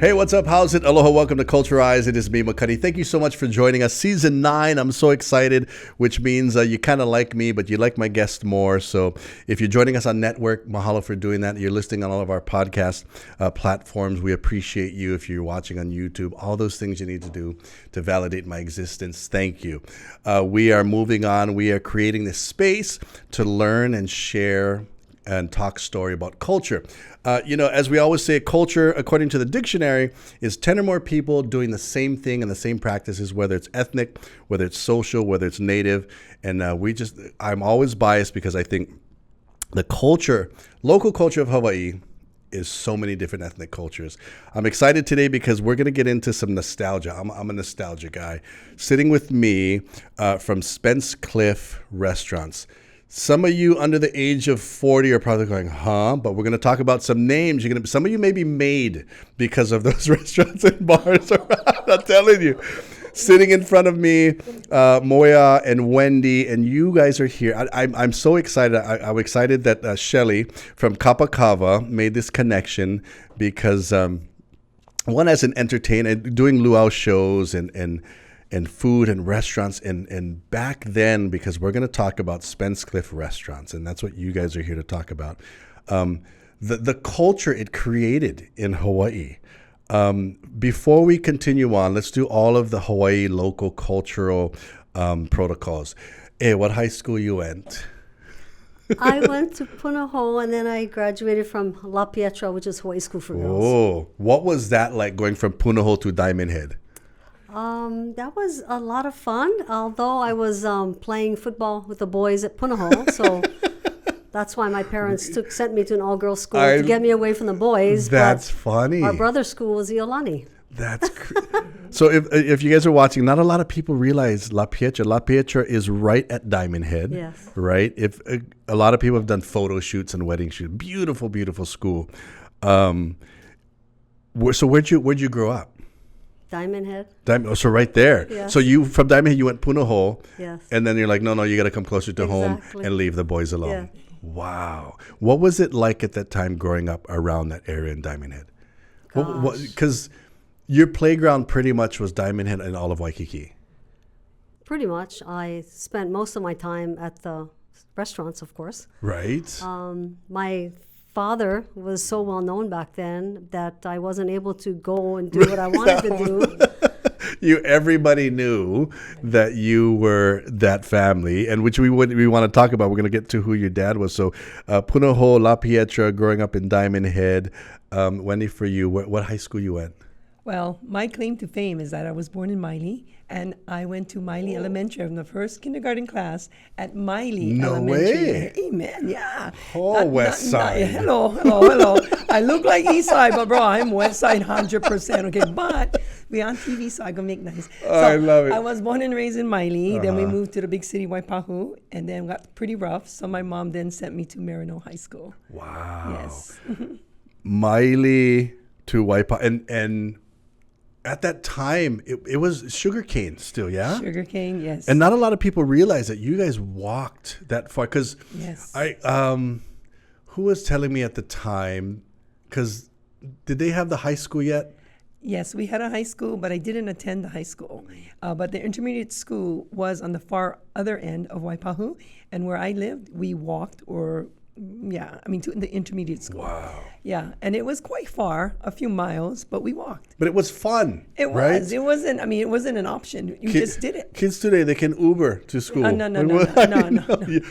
Hey, what's up? How's it? Aloha, welcome to Culturize. It is me, Makani. Thank you so much for joining us. Season 9, I'm so excited, which means you kind of like me, but you like my guest more. So if you're joining us on network, mahalo for doing that. You're listening on all of our podcast platforms. We appreciate you. If you're watching on YouTube, all those things you need to do to validate my existence. Thank you. We are moving on. We are creating this space to learn and share and talk story about culture. As we always say, culture, according to the dictionary, is 10 or more people doing the same thing and the same practices, whether it's ethnic, whether it's social, whether it's native. And I'm always biased because I think the local culture of Hawaii is so many different ethnic cultures. I'm excited today because we're going to get into some nostalgia. I'm a nostalgia guy. Sitting with me from Spence Cliff Restaurants. Some of you under the age of 40 are probably going, huh? But we're going to talk about some names. Some of you may be made because of those restaurants and bars. I'm telling you. Sitting in front of me, Moya and Wendy, and you guys are here. I'm so excited. I'm excited that Shelly from Kapa Kava made this connection because one, as an entertainer, doing luau shows and food and restaurants and back then, because we're going to talk about Spence Cliff Restaurants, and that's what you guys are here to talk about. The culture it created in Hawaii. Before we continue on, let's do all of the Hawaii local cultural protocols. Hey, what high school you went? I went to Punahou, and then I graduated from La Pietra, which is Hawaii School for Girls. Oh, what was that like going from Punahou to Diamond Head? That was a lot of fun, although I was playing football with the boys at Punahou, so that's why my parents sent me to an all-girls school to get me away from the boys. That's funny. Our brother's school was Iolani. That's so if you guys are watching, not a lot of people realize La Pietra is right at Diamond Head. Yes. Right? If a lot of people have done photo shoots and wedding shoots. Beautiful, beautiful school. So where'd you grow up? Diamond Head. So right there. Yes. So you from Diamond Head you went Punahou. Yes. And then you're like, no, you got to come closer to home and leave the boys alone. Yeah. Wow. What was it like at that time growing up around that area in Diamond Head? Because your playground pretty much was Diamond Head and all of Waikiki. Pretty much. I spent most of my time at the restaurants, of course. Right. My father was so well known back then that I wasn't able to go and do what I wanted to do. Everybody knew that you were that family, and which we want to talk about. We're going to get to who your dad was. So, Punahou, La Pietra, growing up in Diamond Head. Wendy, for you, what high school you went? Well, my claim to fame is that I was born in Maile, and I went to Maile Elementary from the first kindergarten class at Maile Elementary. Way. Amen, yeah. West Side. Hello. I look like East Side, but bro, I'm West Side 100%, okay? But we're on TV, so I can make nice. So I love it. I was born and raised in Maile. Then we moved to the big city, Waipahu, and then got pretty rough. So my mom then sent me to Marino High School. Wow. Yes. Maile to Waipahu. And at that time, it was sugarcane still, yeah? Sugarcane, yes. And not a lot of people realize that you guys walked that far. Because yes. who was telling me at the time, because did they have the high school yet? Yes, we had a high school, but I didn't attend the high school. But the intermediate school was on the far other end of Waipahu. And where I lived, we walked to the intermediate school. Wow. Yeah, and it was quite far, a few miles, but we walked. But it was fun, It right? was. It wasn't an option. You just did it. Kids today, they can Uber to school. No.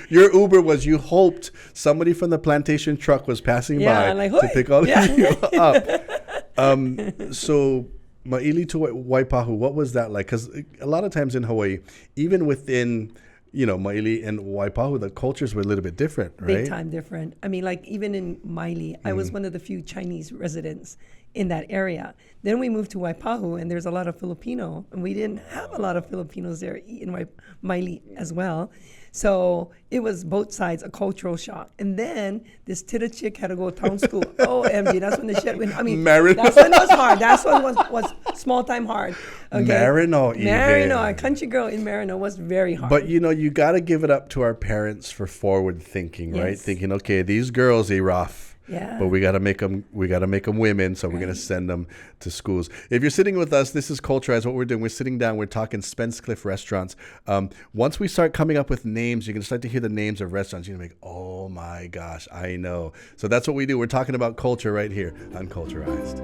Your Uber was you hoped somebody from the plantation truck was passing by to pick all of you up. So Maile to Waipahu, what was that like? Because a lot of times in Hawaii, even within Maile and Waipahu, the cultures were a little bit different, right? Big time different. I mean, like even in Maile, I was one of the few Chinese residents in that area. Then we moved to Waipahu, and there's a lot of Filipino, and we didn't have a lot of Filipinos there in Maile as well. So it was both sides a cultural shock. And then this Tita chick had to go to town school. OMG, that's when the shit went. I mean, that's when it was hard. That's when was small time hard. Okay? Marino, a country girl in Marino was very hard. But you got to give it up to our parents for forward thinking, right? Yes. Thinking, okay, these girls, they rough. Yeah. But we got to make them women, so we're going to send them to schools. If you're sitting with us, this is Culturize. What we're doing, we're sitting down, we're talking Spence Cliff restaurants. Once we start coming up with names, you're going to start to hear the names of restaurants. You're going to be like, oh my gosh, I know. So that's what we do. We're talking about culture right here on Culturized.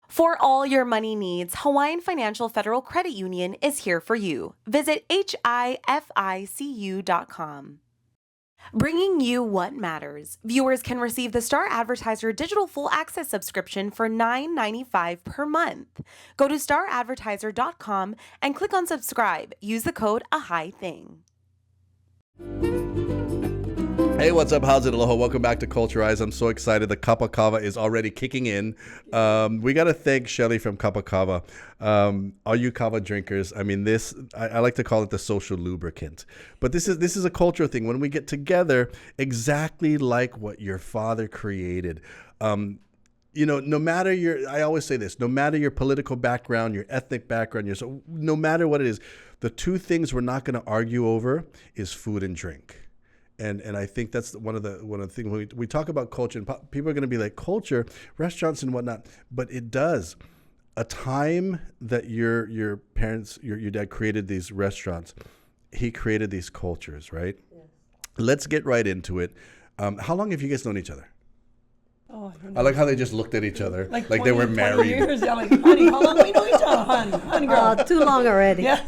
For all your money needs, Hawaiian Financial Federal Credit Union is here for you. Visit HIFICU.com. Bringing you what matters. Viewers can receive the Star Advertiser Digital Full Access subscription for $9.95 per month. Go to staradvertiser.com and click on subscribe. Use the code AHITHING. Hey, what's up? How's it? Aloha. Welcome back to Culturize. I'm so excited. The Kapa Kava is already kicking in. We got to thank Shelly from Kapa Kava. All you kava drinkers, I mean, I like to call it the social lubricant. But this is a cultural thing. When we get together, exactly like what your father created. No matter I always say this, no matter your political background, your ethnic background, no matter what it is, the two things we're not going to argue over is food and drink. And I think that's one of the things when we talk about culture, and people are going to be like, culture, restaurants and whatnot, but it does. A time that your parents, your dad created these restaurants, he created these cultures, right? Yes. Let's get right into it. How long have you guys known each other? Oh, I don't know. I like how they just looked at each other like 20, they were married. Years. Yeah, like, honey, how long do we know each other? Honey girl. Too long already. Yeah.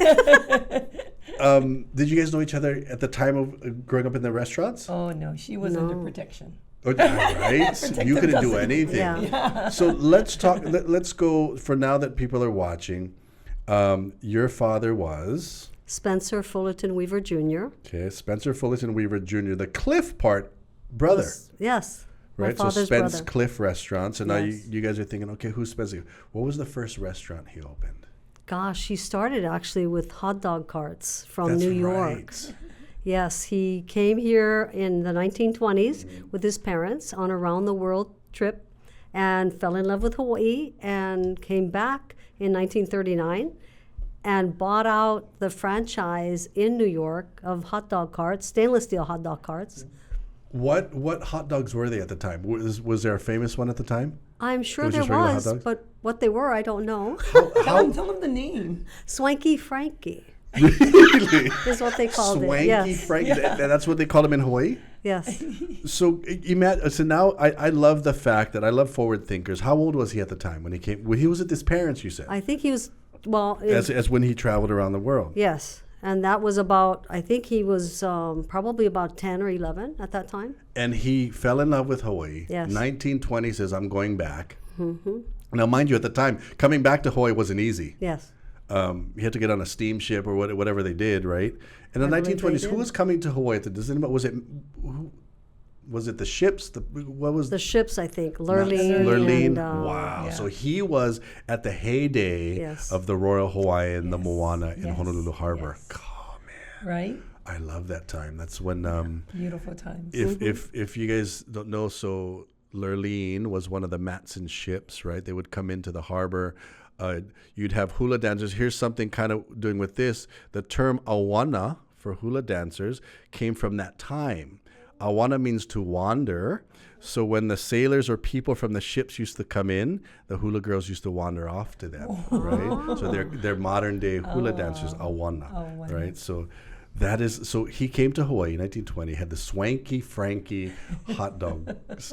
Did you guys know each other at the time of growing up in the restaurants? Oh, no. She was under protection. Oh, right? You couldn't do anything. Yeah. So let's talk. Let's go for now that people are watching. Your father was Spencer Fullerton Weaver Jr. Okay, Spencer Fullerton Weaver Jr. The Cliff part brother. Yes. Right, My so father's Spence brother. Cliff Restaurants, and now Yes. you guys are thinking, okay, who's Spencer? What was the first restaurant he opened? Gosh, he started actually with hot dog carts from That's New York. right. Yes, he came here in the 1920s with his parents on a round the world trip and fell in love with Hawaii and came back in 1939 and bought out the franchise in New York of hot dog carts, stainless steel hot dog carts. What hot dogs were they at the time? Was there a famous one at the time? I'm sure It was there just regular hot was, dogs? but what they were, I don't know. Tell him the name. Swanky Frankie Really? is what they called Swanky it. Yes. Frank. That's what they called him in Hawaii? Yes. So now I love the fact that I love forward thinkers. How old was he at the time when he came? When he was at his parents, you said? I think he was, well, As when he traveled around the world. yes. And that was about, I think he was probably about 10 or 11 at that time. And he fell in love with Hawaii. Yes. 1920 says, I'm going back. Mm-hmm. Now, mind you, at the time, coming back to Hawaii wasn't easy. Yes. You had to get on a steamship or whatever they did, right? In the I believe 1920s, they who did. was coming to Hawaii? Was it the ships? What was The ships, I think. Lurleen. Lurleen. And, Wow. Yeah. So he was at the heyday Yes. of the Royal Hawaiian, the Moana in Yes. Honolulu Harbor. Yes. Oh, man. Right? I love that time. That's when Beautiful times. if you guys don't know, so Lurleen was one of the Matson ships, right? They would come into the harbor. You'd have hula dancers. Here's something kind of doing with this. The term awana for hula dancers came from that time. Awana means to wander. So when the sailors or people from the ships used to come in, the hula girls used to wander off to them, right? So they're modern day hula dancers, awana, right? So he came to Hawaii in 1920, had the Swanky Frankie hot dogs,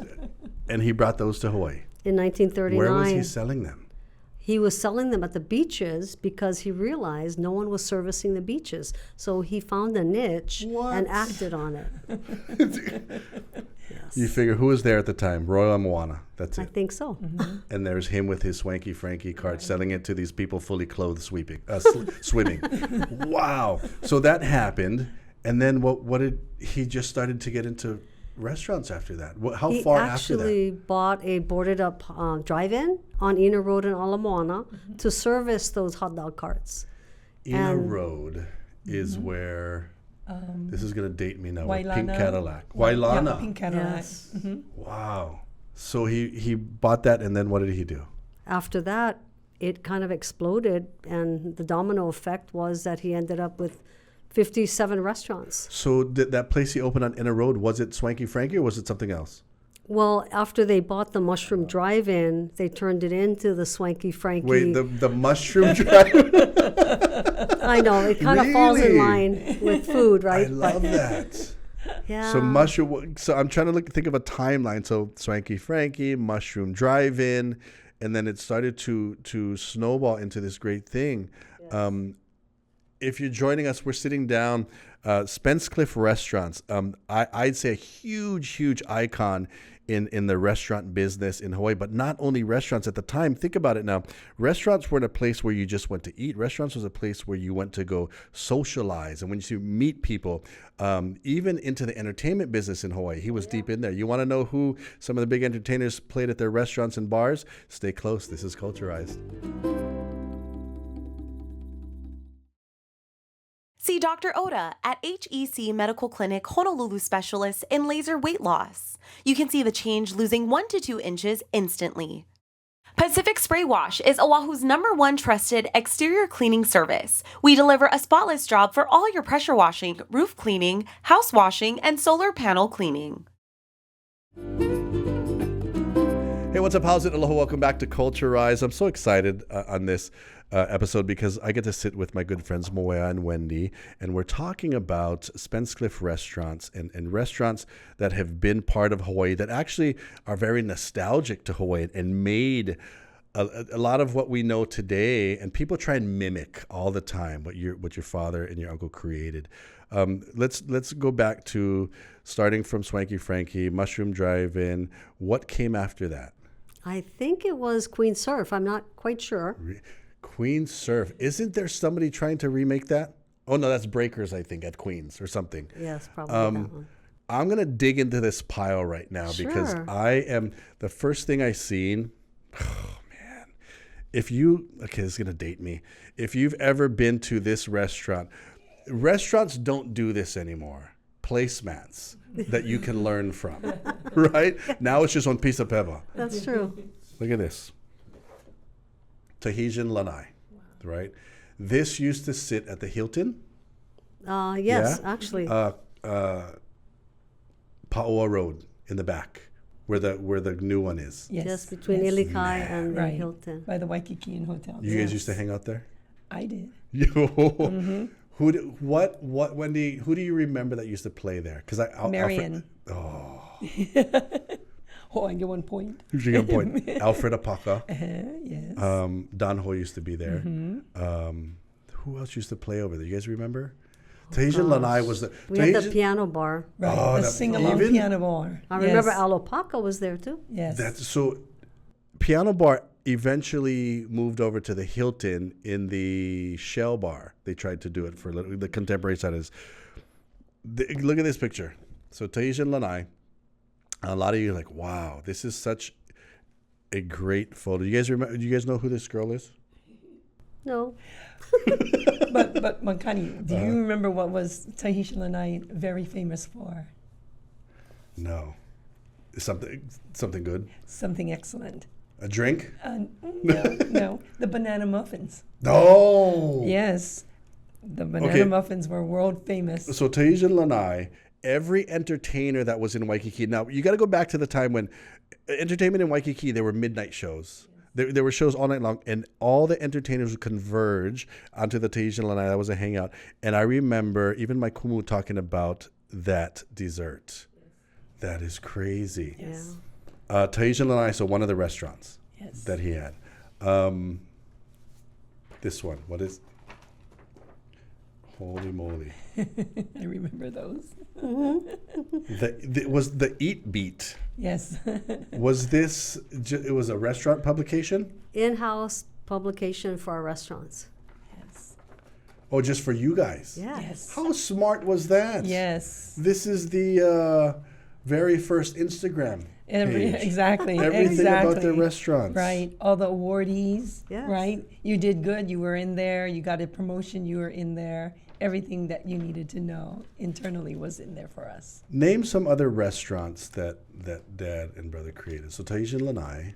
and he brought those to Hawaii. in 1939. Where was he selling them? He was selling them at the beaches because he realized no one was servicing the beaches. So he found a niche What? and acted on it. You figure who was there at the time? Royal Moana. That's I it. think so. And there's him with his Swanky Frankie cart selling it to these people fully clothed swimming. Wow. So that happened. And then what did he just started to get into restaurants after that? How He far after that? actually bought a boarded up drive-in on Ina Road in Ala Moana to service those hot dog carts. Ina and- Road is where, this is going to date me now, with Pink Wailana. Cadillac. Yeah, Wailana. Pink Cadillac. Yes. Wow. So he bought that, and then what did he do? After that, it kind of exploded, and the domino effect was that he ended up with 57 restaurants. So that place you opened on Inner Road, was it Swanky Frankie or was it something else? Well, after they bought the Mushroom Drive-In, they turned it into the Swanky Frankie. Wait, the Mushroom Drive? I know, it kind of falls in Really? line with food, right? I love that. Yeah. So mushroom. So I'm trying to think of a timeline. So Swanky Frankie, Mushroom Drive-In, and then it started to snowball into this great thing. If you're joining us, we're sitting down. Spence Cliff Restaurants. I'd say a huge icon in the restaurant business in Hawaii, but not only restaurants at the time. Think about it now. Restaurants weren't a place where you just went to eat. Restaurants was a place where you went to go socialize and when you meet people, even into the entertainment business in Hawaii. He was deep in there. You want to know who some of the big entertainers played at their restaurants and bars? Stay close. This is Culturized. See Dr. Oda at HEC Medical Clinic Honolulu Specialist in laser weight loss. You can see the change losing 1 to 2 inches instantly. Pacific Spray Wash is Oahu's #1 trusted exterior cleaning service. We deliver a spotless job for all your pressure washing, roof cleaning, house washing, and solar panel cleaning. Hey, what's up? How's it? Aloha. Welcome back to Culturized. I'm so excited on this episode because I get to sit with my good friends Moea and Wendy, and we're talking about Spence Cliff restaurants and restaurants that have been part of Hawaii that actually are very nostalgic to Hawaii and made a lot of what we know today. And people try and mimic all the time what your father and your uncle created. Let's go back to starting from Swanky Frankie, Mushroom Drive-In. What came after that? I think it was Queen Surf. I'm not quite sure. Queen Surf. Isn't there somebody trying to remake that? Oh, no, that's Breakers, I think, at Queens or something. Yes, probably that one. I'm going to dig into this pile right now because Sure. the first thing I seen, oh, man. Okay, this is going to date me. If you've ever been to this restaurants don't do this anymore. Placemats that you can learn from, right? Now it's just on piece of peba. That's true. Look at this. Tahitian lanai, right? This used to sit at the Hilton. Yes, Yeah? actually. Paoa Road in the back, where the new one is. Yes. Just between yes. Ilikai and the Right. Hilton. By the Waikiki Hotel. You guys used to hang out there? I did. Yo. What Wendy? Who do you remember that used to play there? Because Marion. Oh, Oh, I get 1 point. here's your point. Alfred Apaka. Yes. Don Ho used to be there. Who else used to play over there? You guys remember? Tahitian Lanai was the. We had the Tahitian- piano bar. Right. Oh, the that- sing-along even- piano bar. I remember Yes. Alopaka was there too. Yes. That's so. Piano bar eventually moved over to the Hilton in the Shell Bar. They tried to do it for the contemporary side. Look at this picture. So Tahitian Lanai. A lot of you are like, wow, this is such a great photo. You guys remember? Do you guys know who this girl is? No. But Makani, do Uh-huh. you remember what was Tahitian Lanai very famous for? No. Something good. Something excellent. A drink? No, the banana muffins. No. Yes, the banana Okay. muffins were world famous. So Tahitian Lanai, every entertainer that was in Waikiki. Now you got to go back to the time when entertainment in Waikiki, there were midnight shows. There were shows all night long, and all the entertainers would converge onto the Tahitian Lanai. That was a hangout, and I remember even my kumu talking about that dessert. That is crazy. Yes. Tahitian Lanai, so one of the restaurants Yes. that he had. This one, what is? Holy moly! I remember those. Was the Eat Beat? Yes. Was this? It was a restaurant publication? In-house publication for our restaurants. Yes. Oh, just for you guys? Yeah. Yes. How smart was that? Yes. This is the very first Instagram page. Exactly. Everything exactly. about their restaurants. Right. All the awardees. Yes. Right. You did good. You were in there. You got a promotion. You were in there. Everything that you needed to know internally was in there for us. Name some other restaurants that Dad and brother created. So Tahitian Lanai.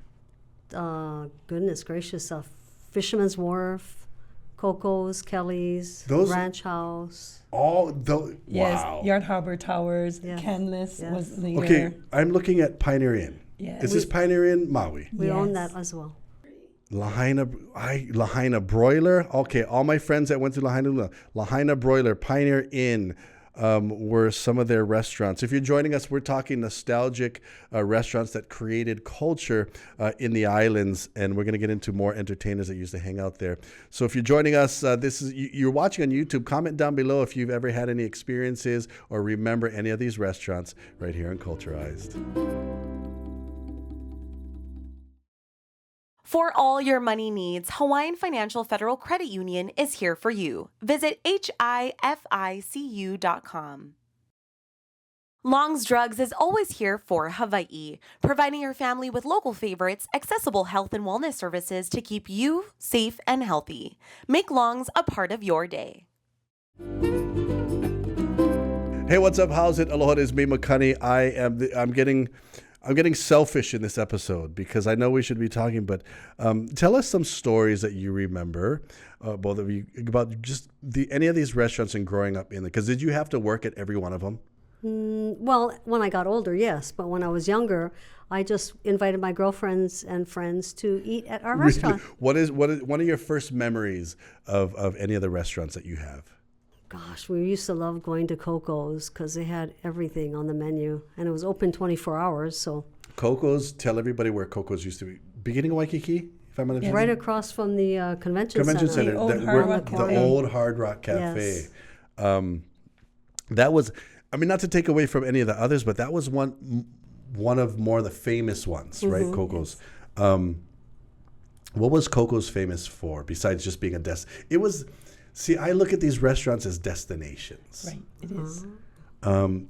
Goodness gracious. Fisherman's Wharf. Coco's, Kelly's, Those- Ranch House. All the Yes, wow. Yard Harbor Towers, Yes, Canlis yes. was the Okay, I'm looking at Pioneer Inn. Yes. Is this Pioneer Inn, Maui? We own Yes. that as well. Lahaina Broiler. Okay, all my friends that went to Lahaina Broiler, Pioneer Inn, were some of their restaurants. If you're joining us, we're talking nostalgic restaurants that created culture in the islands, and we're going to get into more entertainers that used to hang out there. So if you're joining us, you're watching on YouTube. Comment down below if you've ever had any experiences or remember any of these restaurants right here on Culturized. For all your money needs, Hawaiian Financial Federal Credit Union is here for you. Visit HIFICU.com. Long's Drugs is always here for Hawaii, providing your family with local favorites, accessible health and wellness services to keep you safe and healthy. Make Long's a part of your day. Hey, what's up? How's it? Aloha, it's me, Makani. I'm getting selfish in this episode because I know we should be talking, but tell us some stories that you remember, both of you, about just any of these restaurants and growing up in it. Because did you have to work at every one of them? Well, when I got older, yes. But when I was younger, I just invited my girlfriends and friends to eat at our restaurant. What is one of your first memories of any of the restaurants that you have? Gosh, we used to love going to Coco's because they had everything on the menu. And it was open 24 hours, so... Coco's, tell everybody where Coco's used to be. Beginning of Waikiki, if I'm not mistaken? Right across from the convention Center. The old that- Hard where- Rock the Cafe. old Hard Rock Cafe. Yes. That was, I mean, not to take away from any of the others, but that was one of more of the famous ones, right? Coco's. What was Coco's famous for besides just being a it was, see, I look at these restaurants as destinations. Right, it is.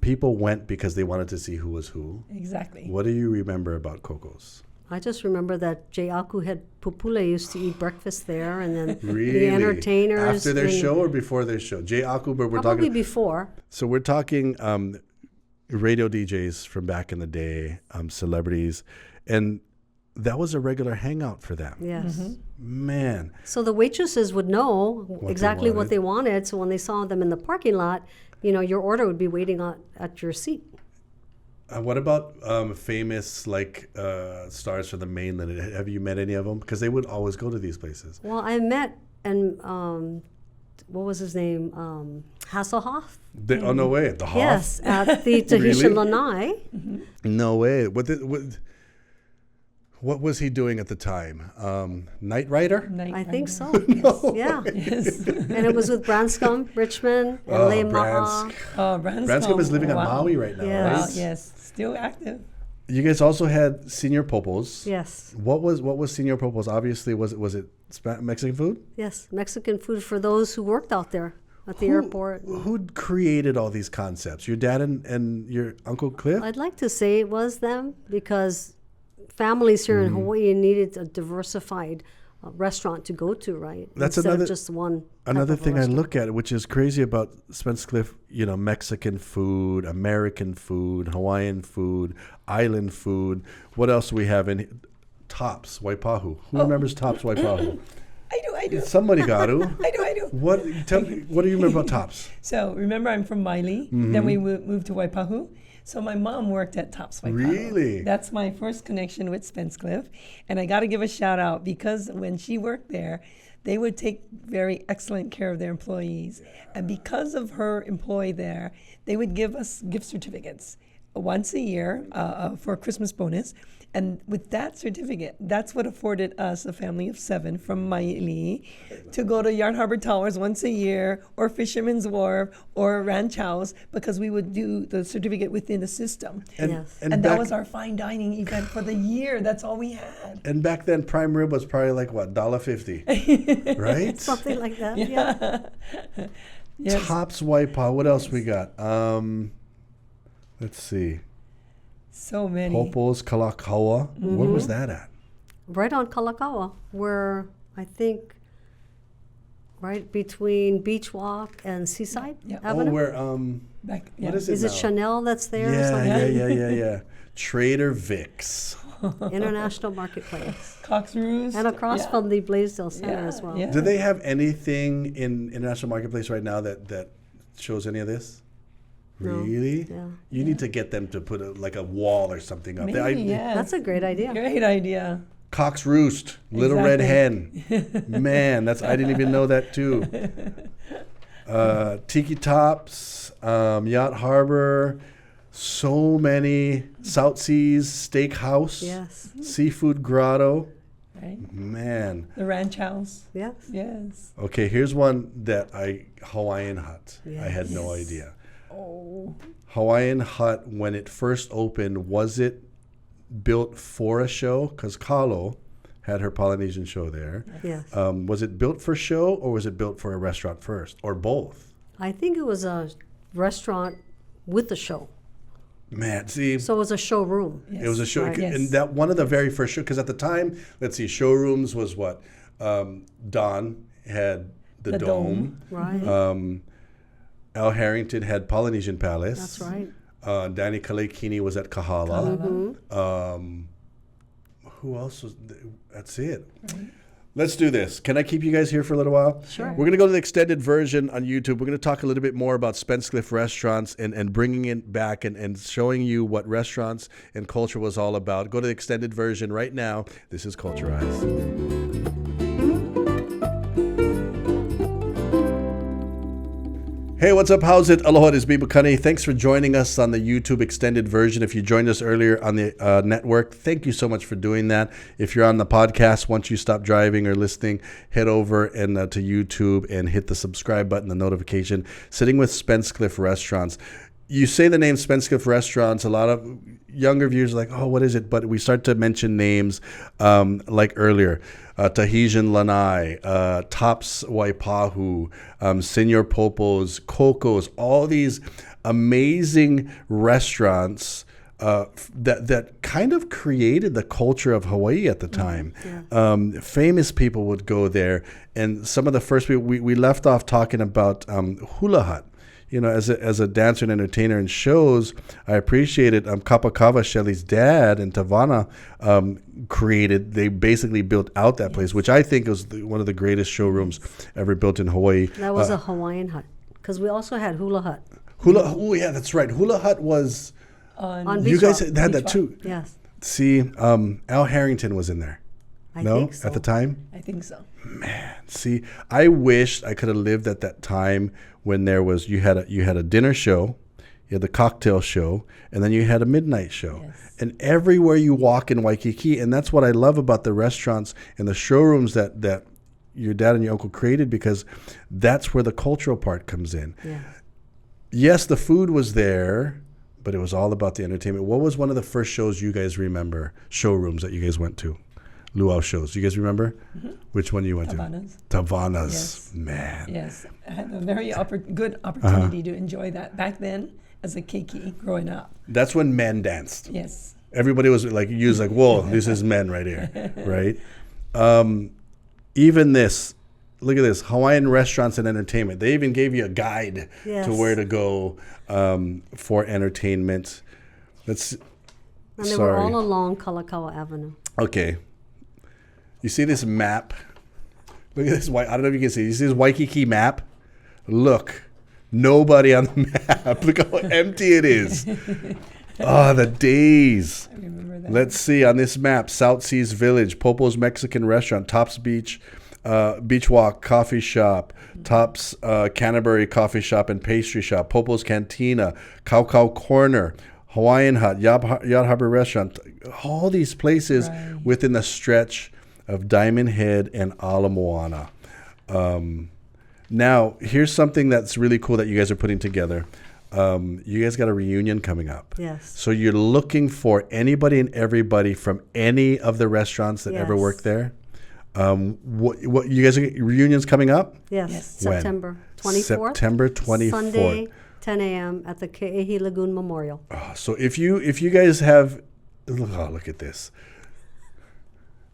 People went because they wanted to see who was who. Exactly. What do you remember about Coco's? I just remember that Jay Aku had Pupule used to eat breakfast there, and then Really? the entertainers. After their and- show or before their show? Jay Aku, but we're Probably talking. before. So we're talking radio DJs from back in the day, celebrities, and that was a regular hangout for them. Yes. Man, So the waitresses would know they exactly what wanted. they wanted. So when they saw them in the parking lot, your order would be waiting at your seat. what about famous stars from the mainland? Have you met any of them? Because they would always go to these places. Well, I met and what was his name? Hasselhoff. Oh no way, the Hoff? Yes, at the Tahitian Lanai. No way. What was he doing at the time? Night Rider? I think so. No Yeah. Yes. And it was with Branscombe, Richmond, and Oh, Leima'a. Oh, Branscombe is living on Maui right now, Yes. Wow, right? yes. Still active. You guys also had Senor Popos. Yes. What was Senor Popos? Obviously, was it Mexican food? Yes. Mexican food for those who worked out there at the airport. Who created all these concepts? Your dad and your Uncle Cliff? I'd like to say it was them because families here in Hawaii needed a diversified restaurant to go to, right? That's Instead another- of just one. Another type of thing I restaurant. look at, which is crazy about Spence Cliff, Mexican food, American food, Hawaiian food, island food. What else do we have in Tops Waipahu? Who remembers Tops Waipahu? I do. Somebody got to. I do. What? Tell me. What do you remember about Tops? So remember, I'm from Maile. Then we moved to Waipahu. So my mom worked at Tops Waipahu. Really? That's my first connection with Spence Cliff. And I got to give a shout out because when she worked there, they would take very excellent care of their employees. And because of her employee there, they would give us gift certificates once a year for a Christmas bonus. And with that certificate, that's what afforded us, a family of 7 from Maile, to go to Yard Harbor Towers once a year, or Fisherman's Wharf, or Ranch House, because we would do the certificate within the system. Yes. And that was our fine dining event for the year. That's all we had. And back then, prime rib was probably like what, $1.50, right? Something like that. Yeah. Yes. Tops Waipahu. What else we got? Let's see. So many. Popos Kalakaua. Where was that at? Right on Kalakaua, where I think right between Beach Walk and Seaside Yeah. Avenue. Oh, where Back, what is it Is it now? Chanel that's there? or Yeah, something? yeah. Trader Vic's. International Marketplace. Cox Roost. And across Yeah. from the Blaisdell Center Yeah, as well. yeah. Do they have anything in International Marketplace right now that shows any of this? No. Really? Yeah. You need to get them to put a wall or something up there. Maybe, yes. That's a great idea. Great idea. Cox Roost, Little Red Hen. Exactly. Man, I didn't even know that too. Tiki Tops, Yacht Harbor, so many. South Seas Steakhouse, Yes. Seafood Grotto. Right? Man. The Ranch House. Yes. Yes. Okay, here's one that Hawaiian Hut. I had no Yes. idea. Oh. Hawaiian Hut, when it first opened, was it built for a show? Because Kahlo had her Polynesian show there. Yes. Was it built for show or was it built for a restaurant first? Or both? I think it was a restaurant with a show. Man, see, So it was a showroom. Yes. it was a show. Right. And Yes. that one of the very first shows, because at the time, let's see, showrooms was what? Don had the The Dome. Right. Al Harrington had Polynesian Palace. That's right. Danny Kalekini was at Kahala. Mm-hmm. Who else was? That's it. Let's do this. Can I keep you guys here for a little while? Sure. We're going to go to the extended version on YouTube. We're going to talk a little bit more about Spence Cliff restaurants and bringing it back and showing you what restaurants and culture was all about. Go to the extended version right now. This is Culturize. Hey, what's up? How's it? Aloha, this is Biba Kani. Thanks for joining us on the YouTube extended version. If you joined us earlier on the network, thank you so much for doing that. If you're on the podcast, once you stop driving or listening, head over and to YouTube and hit the subscribe button, the notification. Sitting with Spence Cliff Restaurants. You say the name Spence Cliff Restaurants, a lot of younger viewers are like, oh, what is it? But we start to mention names like earlier. Tahitian Lanai, Tops Waipahu, Senor Popo's, Coco's, all these amazing restaurants that kind of created the culture of Hawaii at the time. Famous people would go there. And some of the first people, we left off talking about Hula Hut. You know, as a dancer and entertainer in shows, I appreciated Kapakawa Shelley's dad and Tavana they basically built out that place, which I think was one of the greatest showrooms ever built in Hawaii. That was a Hawaiian hut. Because we also had Hula Hut. Oh yeah, that's right. Hula Hut was, On you Beach guys Rock. had that too. Yes. See, Al Harrington was in there. I No, think so. at the time? I think so. See, I wished I could have lived at that time when there was you had a dinner show, you had the cocktail show, and then you had a midnight show. Yes. And everywhere you walk in Waikiki, and that's what I love about the restaurants and the showrooms that your dad and your uncle created, because that's where the cultural part comes in. Yeah. Yes, the food was there, but it was all about the entertainment. What was one of the first shows you guys remember, showrooms that you guys went to? Luau shows. You guys remember? Which one you went Tavanas. to? Tavanas. Yes. Man. Yes. I had a very good opportunity to enjoy that back then as a keiki growing up. That's when men danced. Yes. Everybody was like, you was like, whoa, this is men right here, right? Even this, look at this, Hawaiian restaurants and entertainment. They even gave you a guide Yes. to where to go for entertainment. And they were all along Kalakaua Avenue. Okay. You see this map? Look at this. I don't know if you can see. You see this Waikiki map? Look. Nobody on the map. Look how empty it is. Oh, the days. I remember that. Let's see on this map. South Seas Village, Popo's Mexican Restaurant, Tops Beach, Beach Walk Coffee Shop, Tops Canterbury Coffee Shop and Pastry Shop, Popo's Cantina, Kau Kau Corner, Hawaiian Hut, Yacht Harbor Restaurant, all these places within the stretch of Diamond Head and Ala Moana. Now, here's something that's really cool that you guys are putting together. You guys got a reunion coming up. Yes. So you're looking for anybody and everybody from any of the restaurants that ever Yes. worked there. What you guys are reunions coming up? Yes. Yes. When? September 24th. September 24th. Sunday, 10 a.m. at the Ke'ehi Lagoon Memorial. So if you guys have, look at this.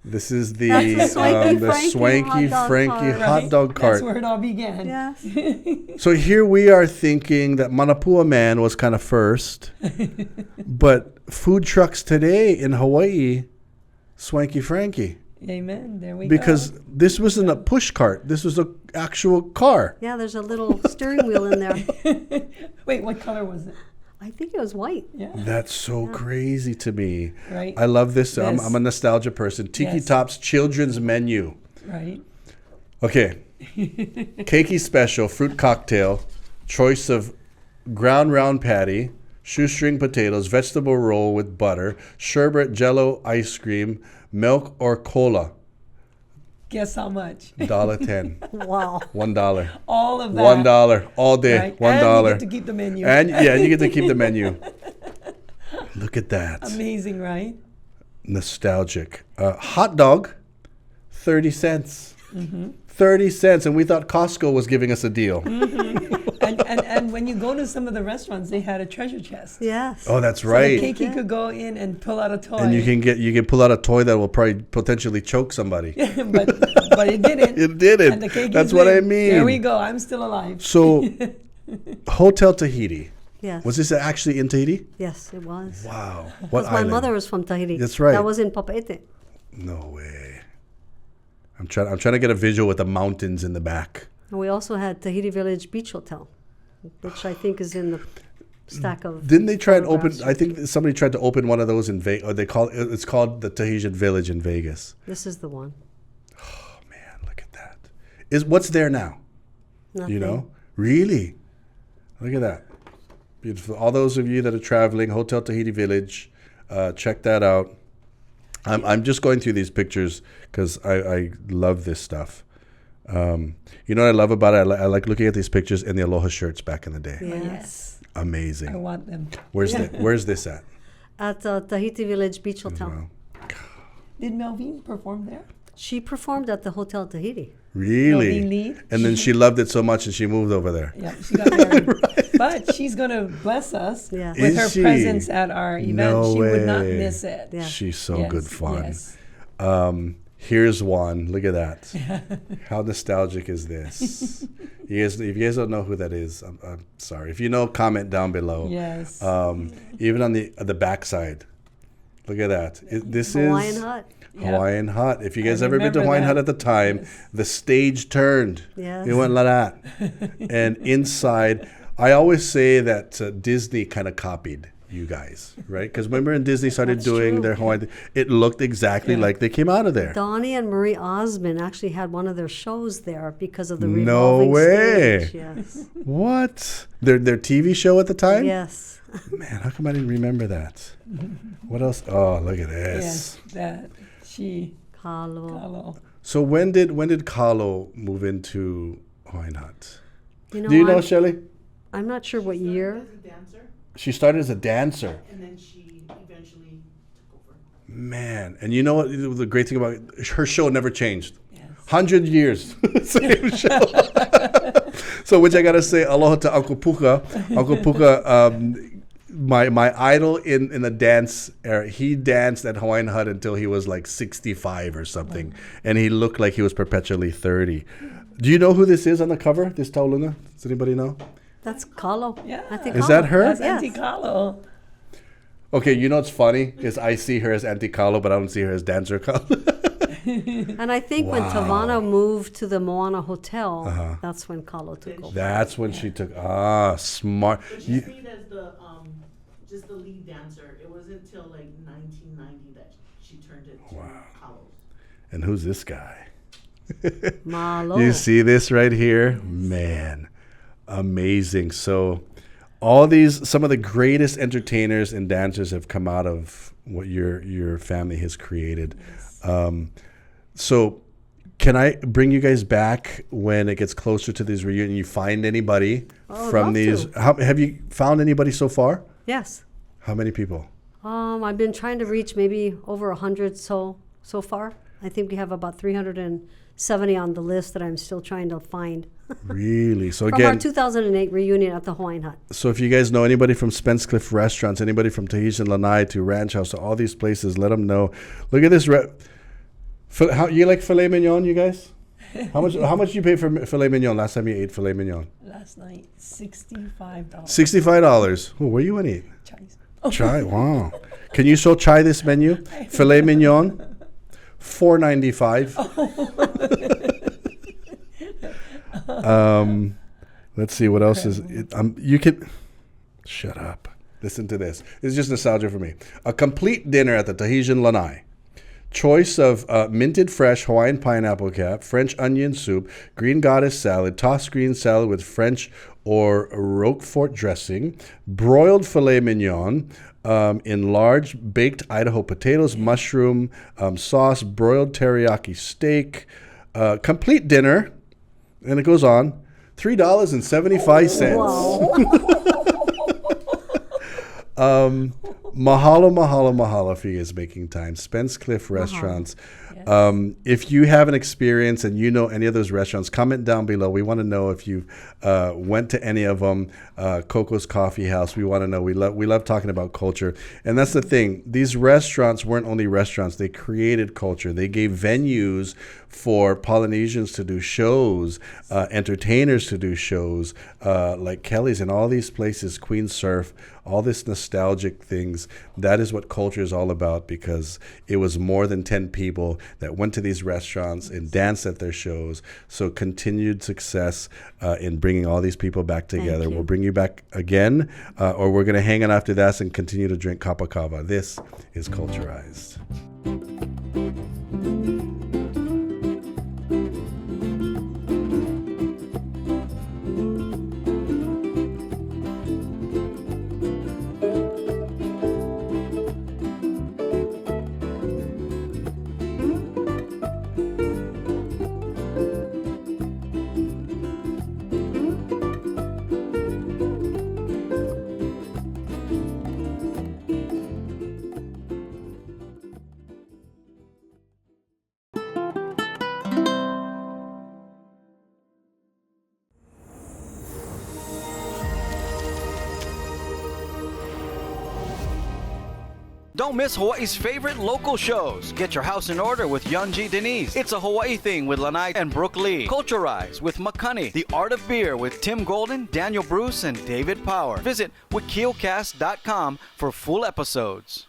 This is the That's the Swanky Frankie hot dog cart. That's where it all began. Yes. So here we are thinking that Manapua Man was kind of first, but food trucks today in Hawaii Swanky Frankie. Amen. There we Because go. this wasn't a push cart. This was an actual car. Yeah, there's a little steering wheel in there. Wait, what color was it? I think it was white. Yeah. That's so crazy to me. Right. I love this. Yes. I'm a nostalgia person. Tiki Yes. Top's children's menu. Right. Okay. Keiki special, fruit cocktail, choice of ground round patty, shoestring potatoes, vegetable roll with butter, sherbet, jello, ice cream, milk or cola. Guess how much? $1.10. Wow. $1. All of that. $1 all day. Right? $1. And you get to keep the menu. And yeah, you get to keep the menu. Look at that. Amazing, right? Nostalgic. Hot dog, 30 cents. Mm-hmm. 30 cents. And we thought Costco was giving us a deal. And when you go to some of the restaurants, they had a treasure chest. Yes. Oh, that's So right. the Keiki could go in and pull out a toy. And you can pull out a toy that will probably potentially choke somebody. but it didn't. It didn't. And the Keikis That's what I lived. mean. There we go. I'm still alive. So, Hotel Tahiti. Yes. Was this actually in Tahiti? Yes, it was. Wow. What Because my island? mother was from Tahiti. That's right. That was in Papaete. No way. I'm trying to get a visual with the mountains in the back. And we also had Tahiti Village Beach Hotel, which I think is in the stack of. Didn't they try and open? photographs. I think somebody tried to open one of those in Vegas. Or it's called the Tahitian Village in Vegas. This is the one. Man, look at that. What's there now? Nothing. You know, really. Look at that. Beautiful. All those of you that are traveling, Hotel Tahiti Village, check that out. I'm just going through these pictures because I love this stuff. You know what I love about it? I like looking at these pictures in the Aloha shirts back in the day. Yes. I Amazing. want them. Where's this at? At Tahiti Village Beach Hotel. Wow. Did Melvin perform there? She performed at the Hotel Tahiti. Really? Melvin Lee? And then she loved it so much and she moved over there. Yeah, she got married. But she's going to bless us Yeah. with Is her she? presence at our event. No she would not way. miss it. Yeah. She's so Yes, good fun. Yes. Here's one. Look at that. How nostalgic is this? If you guys don't know who that is, I'm sorry. If you know, comment down below. Yes. Even on the backside. Look at that. This Hawaiian is Hut. Yeah. Hawaiian Hut. If you guys I ever been to remember Hawaiian that. Hut at the time, the stage turned. Yes. It went like that. And inside, I always say that Disney kind of copied you guys, right? Because remember when Disney started That's doing true. their Hawaiian, it looked exactly Yeah. like they came out of there. Donnie and Marie Osmond actually had one of their shows there because of the No revolving way. stage. Yes. What? Their TV show at the time? Yes. Man, how come I didn't remember that? What else? Oh, look at this. Yes. That. She. Kalo. Hello. So when did Kahlo move into Hawaiian Hut? You know, Do you know, I'm, Shelley? I'm not sure what year. As a dancer, She started as a dancer. and then she eventually took over. Man, and you know what? The great thing about it, her show never changed. Yes. 100 years, same show. So, which I gotta say, aloha to Uncle Puka. Uncle Puka, my idol in the dance era. He danced at Hawaiian Hut until he was like 65 or something, and he looked like he was perpetually 30. Do you know who this is on the cover? This taulunga? Does anybody know? That's Kalo. Yeah. Auntie Is Kalo. that her? That's Yes. Auntie Kahlo. Okay, you know what's funny is I see her as Auntie Kahlo, but I don't see her as Dancer Kahlo. And I think when Tavana moved to the Moana Hotel, Uh-huh. that's when Kalo took over. That's when she took smart. But she stayed as the just the lead dancer. It wasn't until like 1990 that she turned it to Kalos. And who's this guy? Malo. You see this right here? Man, amazing. So some of the greatest entertainers and dancers have come out of what your family has created. So can I bring you guys back when it gets closer to this reunion? You find anybody Oh, I'd from love these? to. Have you found anybody so far? Yes. How many people? I've been trying to reach maybe over 100 so far. I think we have about 370 on the list that I'm still trying to find. Really? So From our again, 2008 reunion at the Hawaiian Hut. so if you guys know anybody from Spence Cliff Restaurants, anybody from Tahitian Lanai to Ranch House to all these places, let them know. Look at this. How you like filet mignon, you guys? How much you pay for filet mignon last time you ate filet mignon? Last night, $65. $65. Oh, where you want to eat? Chinese. Chai. Wow. Can you show Chai this menu? Filet mignon. $4.95. Let's see what else is. You can shut up. Listen to this. It's just nostalgia for me. A complete dinner at the Tahitian Lanai. Choice of minted fresh Hawaiian pineapple cap, French onion soup, green goddess salad, tossed green salad with French or Roquefort dressing, broiled filet mignon in large baked Idaho potatoes, mushroom sauce, broiled teriyaki steak, complete dinner, and it goes on, $3.75. Mahalo for you guys making time. Spence Cliff Restaurants. If you have an experience and you know any of those restaurants, comment down below. We want to know if you went to any of them. Coco's Coffee House. We want to know. We love talking about culture. And that's the thing. These restaurants weren't only restaurants. They created culture. They gave venues for Polynesians to do shows, entertainers to do shows, like Kelly's and all these places, Queen Surf, all this nostalgic things. That is what culture is all about, because it was more than 10 people that went to these restaurants and danced at their shows. So continued success in bringing all these people back together. We'll bring you back again, or we're going to hang on after that and continue to drink Kapa Kava. This is Culturized. Don't miss Hawaii's favorite local shows. Get your house in order with Yonji Denise. It's a Hawaii Thing with Lanai and Brooke Lee. Culturize with Makani. The Art of Beer with Tim Golden, Daniel Bruce, and David Power. Visit wikiocast.com for full episodes.